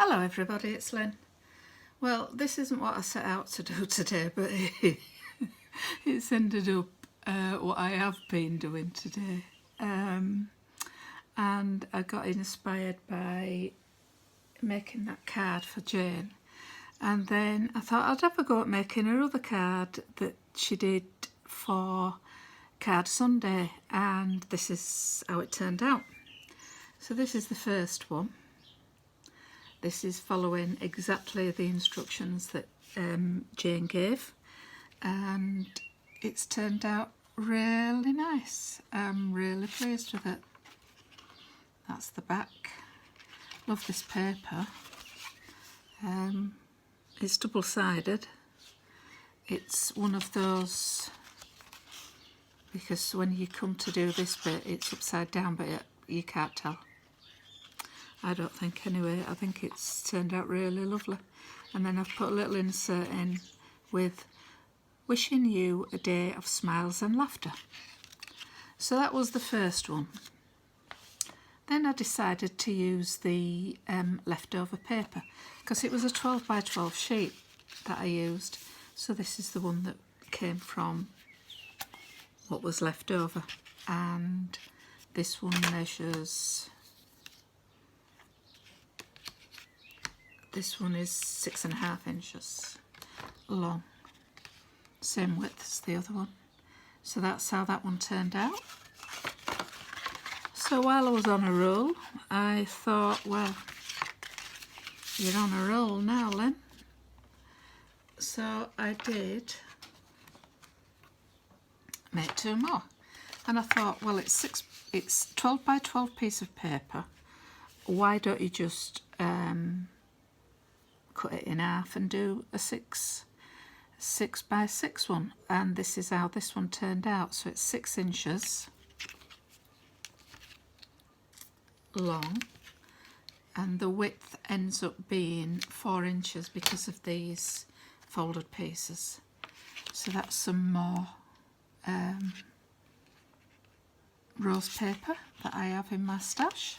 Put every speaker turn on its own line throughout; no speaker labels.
Hello everybody, it's Lynn. Well, this isn't what I set out to do today, but it's ended up what I have been doing today. And I got inspired by making that card for Jayne. And then I thought I'd have a go at making her other card that she did for Card Sunday, and this is how it turned out. So this is the first one. This is following exactly the instructions that Jayne gave, and it's turned out really nice. I'm really pleased with it. That's the back. Love this paper. It's double-sided. It's one of those, because when you come to do this bit it's upside down, but you can't tell. I don't think anyway. I think it's turned out really lovely. And then I've put a little insert in with wishing you a day of smiles and laughter. So that was the first one. Then I decided to use the leftover paper, because it was a 12 by 12 sheet that I used. So this is the one that came from what was left over, and this one measures, this one is 6.5 inches long, same width as the other one. So that's how that one turned out. So while I was on a roll, I thought, well, you're on a roll now, Lynn. So I did make 2 more, and I thought, well, it's 12 by 12 piece of paper. Why don't you just cut it in half and do a 6 by 6 one? And this is how this one turned out. So it's 6 inches long, and the width ends up being 4 inches because of these folded pieces. So that's some more rose paper that I have in my stash,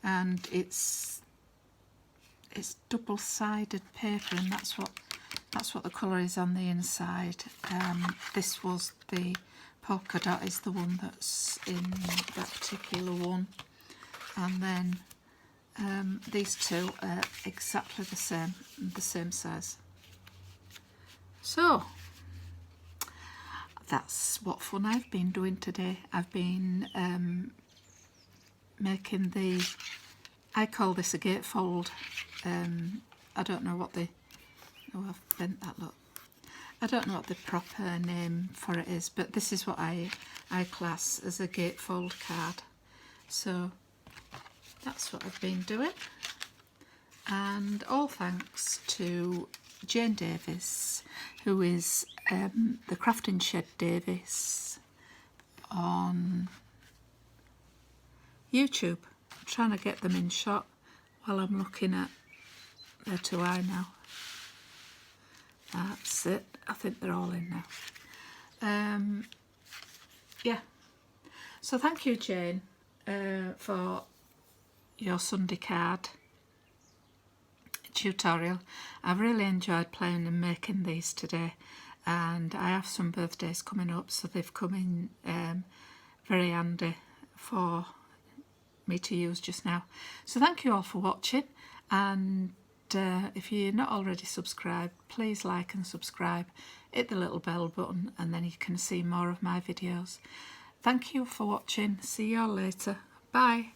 and it's double-sided paper, and that's what the colour is on the inside. This was the polka dot, is the one that's in that particular one, and then these two are exactly the same size. So that's what fun I've been doing today. I've been making the, I call this a gatefold. I don't know what the, oh, I've bent that, look. I don't know what the proper name for it is, but this is what I class as a gatefold card. So that's what I've been doing, and all thanks to Jayne Davies, who is the Crafting Shed Davies on YouTube. I'm trying to get them in shot while I'm looking at their 2i now. That's it. I think they're all in now. Yeah. So thank you, Jayne, for your Sunday card tutorial. I've really enjoyed playing and making these today, and I have some birthdays coming up, so they've come in very handy for me to use just now. So thank you all for watching, and if you're not already subscribed, please like and subscribe, hit the little bell button, and then you can see more of my videos. Thank you for watching. See you all later. Bye.